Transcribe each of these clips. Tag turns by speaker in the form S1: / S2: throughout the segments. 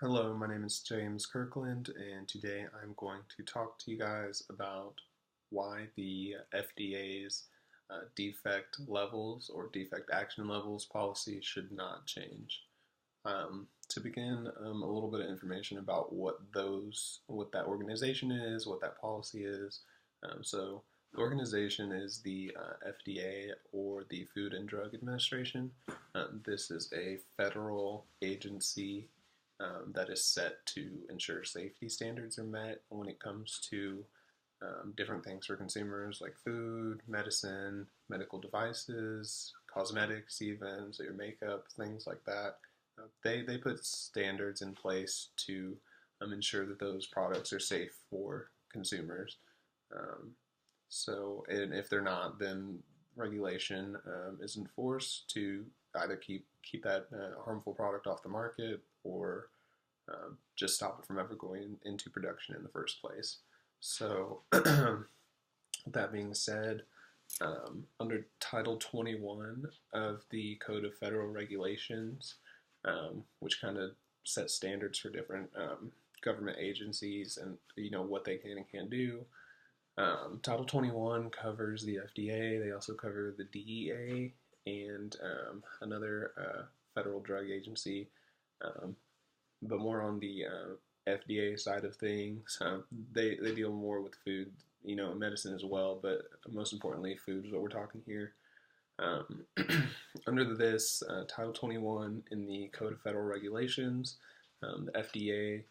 S1: Hello, my name is James Kirkland, and today I'm going to talk to you guys about why the FDA's defect levels or defect action levels policy should not change. To begin, a little bit of information about what that organization is, what that policy is. So, the organization is the FDA, or the Food and Drug Administration. This is a federal agency that is set to ensure safety standards are met when it comes to different things for consumers like food, medicine, medical devices, cosmetics, even, so your makeup, things like that. They put standards in place to ensure that those products are safe for consumers. Um, and if they're not, then regulation is enforced to either keep that harmful product off the market or just stop it from ever going into production in the first place. So, that being said, under Title 21 of the Code of Federal Regulations, which kind of sets standards for different government agencies and what they can and can't do. Title 21 covers the FDA. They also cover the DEA and another federal drug agency, but more on the FDA side of things. They deal more with food, medicine as well, but most importantly, food is what we're talking here. Under this Title 21 in the Code of Federal Regulations, the FDA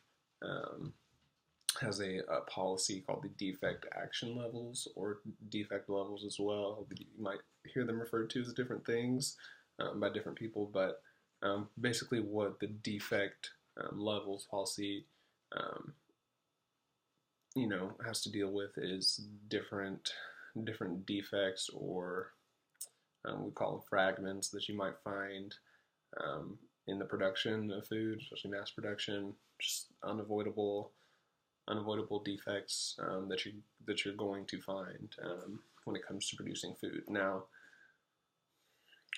S1: has a policy called the defect action levels, or defect levels as well. You might hear them referred to as different things by different people, but basically what the defect levels policy has to deal with is different defects, or we call them fragments, that you might find in the production of food, especially mass production, just unavoidable defects that you're going to find when it comes to producing food. Now,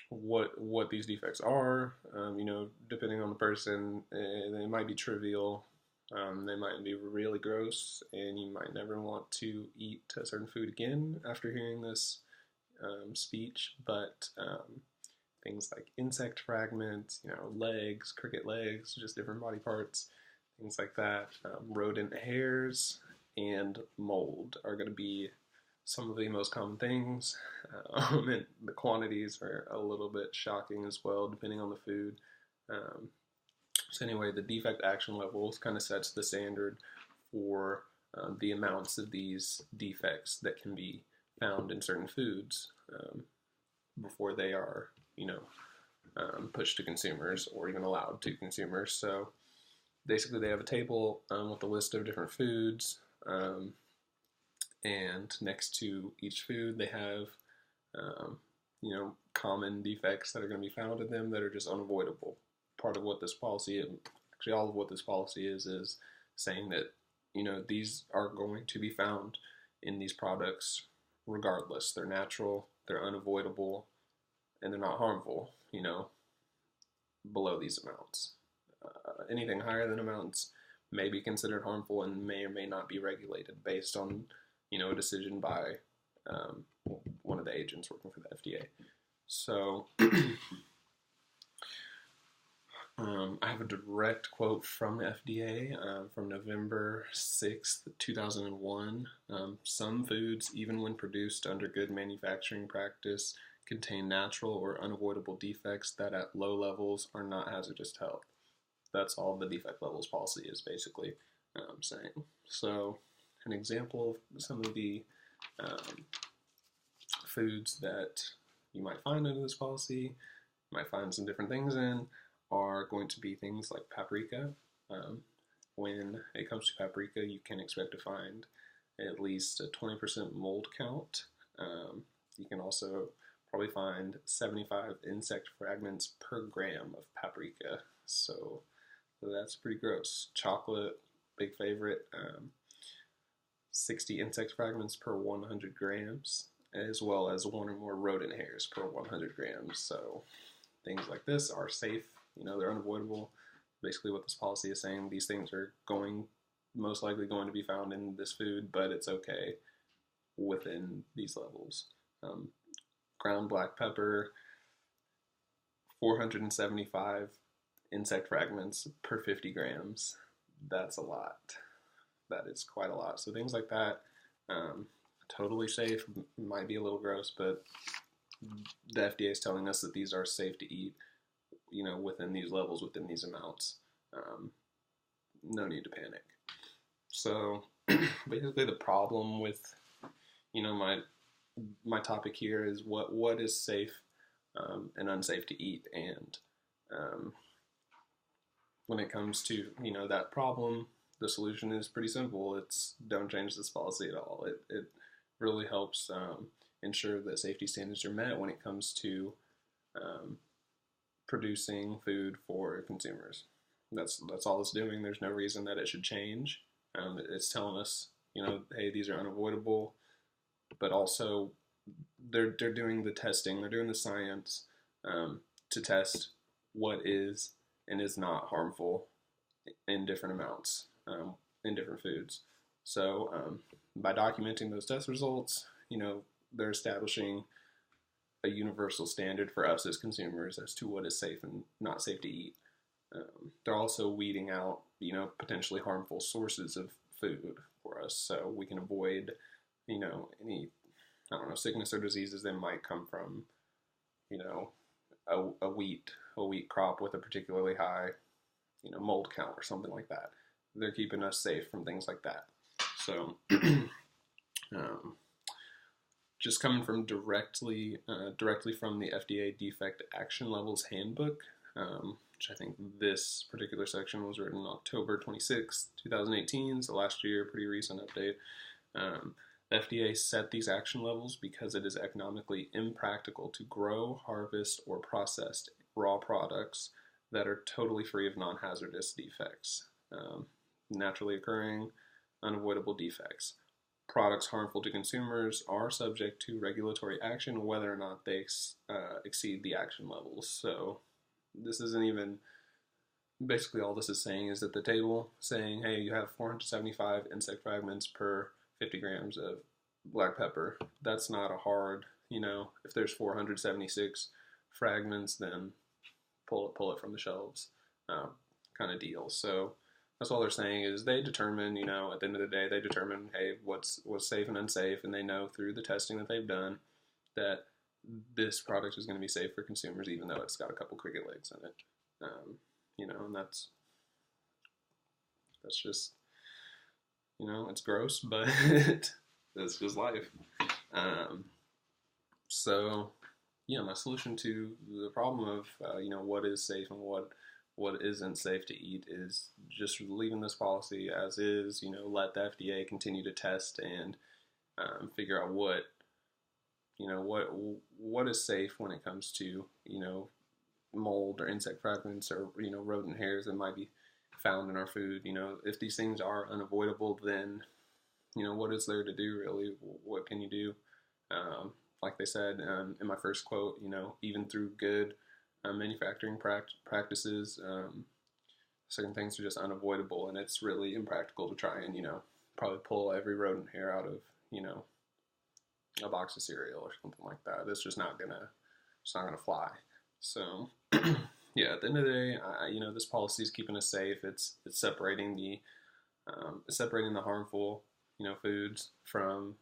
S1: what these defects are, depending on the person, they might be trivial. They might be really gross, and you might never want to eat a certain food again after hearing this speech. But things like insect fragments, legs, cricket legs, just different body parts, things like that. Rodent hairs and mold are going to be some of the most common things, and the quantities are a little bit shocking as well, depending on the food. So anyway, the defect action levels kind of sets the standard for the amounts of these defects that can be found in certain foods before they are, pushed to consumers or even allowed to consumers. So basically, they have a table with a list of different foods, and next to each food, they have, common defects that are going to be found in them that are just unavoidable. Part of what this policy, actually all of what this policy is saying that, these are going to be found in these products regardless. They're natural, they're unavoidable, and they're not harmful, below these amounts. Anything higher than amounts may be considered harmful and may or may not be regulated based on, a decision by one of the agents working for the FDA. So I have a direct quote from the FDA from November 6th, 2001. Some foods, even when produced under good manufacturing practice, contain natural or unavoidable defects that at low levels are not hazardous to health. That's all the defect levels policy is basically saying. So an example of some of the foods that you might find under this policy, you might find some different things in, are going to be things like paprika. When it comes to paprika, you can expect to find at least a 20% mold count. You can also probably find 75 insect fragments per gram of paprika. So that's pretty gross. Chocolate, big favorite. 60 insect fragments per 100 grams, as well as one or more rodent hairs per 100 grams. So things like this are safe. They're unavoidable. basically what this policy is saying. These things are most likely going to be found in this food, but it's okay within these levels. Ground black pepper, 475 insect fragments per 50 grams. That's a lot. That is quite a lot. So things like that, totally safe. Might be a little gross, but the FDA is telling us that these are safe to eat, within these levels, within these amounts. No need to panic. So basically the problem with, my topic here is what is safe and unsafe to eat. And when it comes to, that problem, the solution is pretty simple. It's don't change this policy at all. It really helps ensure that safety standards are met when it comes to producing food for consumers. That's all it's doing. There's no reason that it should change. It's telling us, hey, these are unavoidable, but also they're doing the testing, they're doing the science to test what is and is not harmful in different amounts in different foods. So by documenting those test results, they're establishing a universal standard for us as consumers as to what is safe and not safe to eat. They're also weeding out, potentially harmful sources of food for us, so we can avoid, any, sickness or diseases that might come from, a wheat crop with a particularly high, mold count or something like that. They're keeping us safe from things like that. So, just coming from directly from the FDA Defect Action Levels Handbook, which I think this particular section was written October 26, 2018, so last year, pretty recent update. The FDA set these action levels because it is economically impractical to grow, harvest, or process raw products that are totally free of non-hazardous defects, naturally occurring, unavoidable defects. Products harmful to consumers are subject to regulatory action whether or not they exceed the action levels. So this isn't even, basically all this is saying is that the table saying, hey, you have 475 insect fragments per 50 grams of black pepper. That's not a hard, if there's 476 fragments, then pull it from the shelves kind of deal. So that's all they're saying is they determine, at the end of the day, they determine, hey, what's safe and unsafe, and they know through the testing that they've done that this product is going to be safe for consumers, even though it's got a couple cricket legs in it. And that's just, it's gross, but that's just life. So, my solution to the problem of, what is safe and what isn't safe to eat is just leaving this policy as is, let the FDA continue to test and figure out what is safe when it comes to, mold or insect fragments or, rodent hairs that might be found in our food. If these things are unavoidable, then, what is there to do really? What can you do? Like they said in my first quote, even through good manufacturing practices, certain things are just unavoidable, and it's really impractical to try and, probably pull every rodent hair out of, a box of cereal or something like that. It's just not gonna fly. So, yeah, at the end of the day, this policy is keeping us safe. It's separating the harmful, foods from,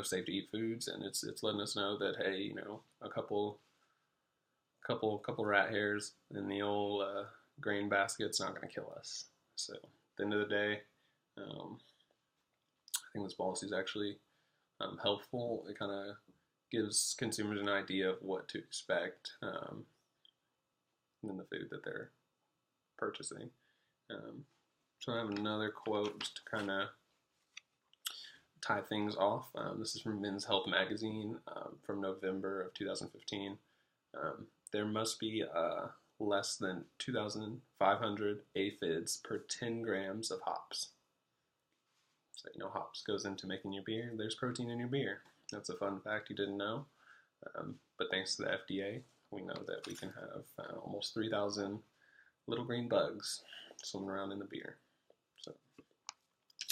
S1: safe to eat foods, and it's letting us know that, hey, a couple rat hairs in the old grain basket's not going to kill us. So at the end of the day, I think this policy is actually helpful. It kind of gives consumers an idea of what to expect in the food that they're purchasing. So I have another quote just to kind of tie things off. This is from Men's Health magazine from November of 2015. There must be less than 2,500 aphids per 10 grams of hops. So, hops goes into making your beer. There's protein in your beer. That's a fun fact you didn't know. But thanks to the FDA, we know that we can have almost 3,000 little green bugs swimming around in the beer. So,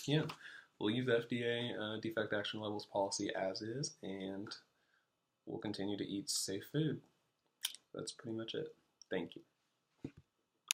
S1: yeah, we'll leave the FDA defect action levels policy as is, and we'll continue to eat safe food. That's pretty much it. Thank you.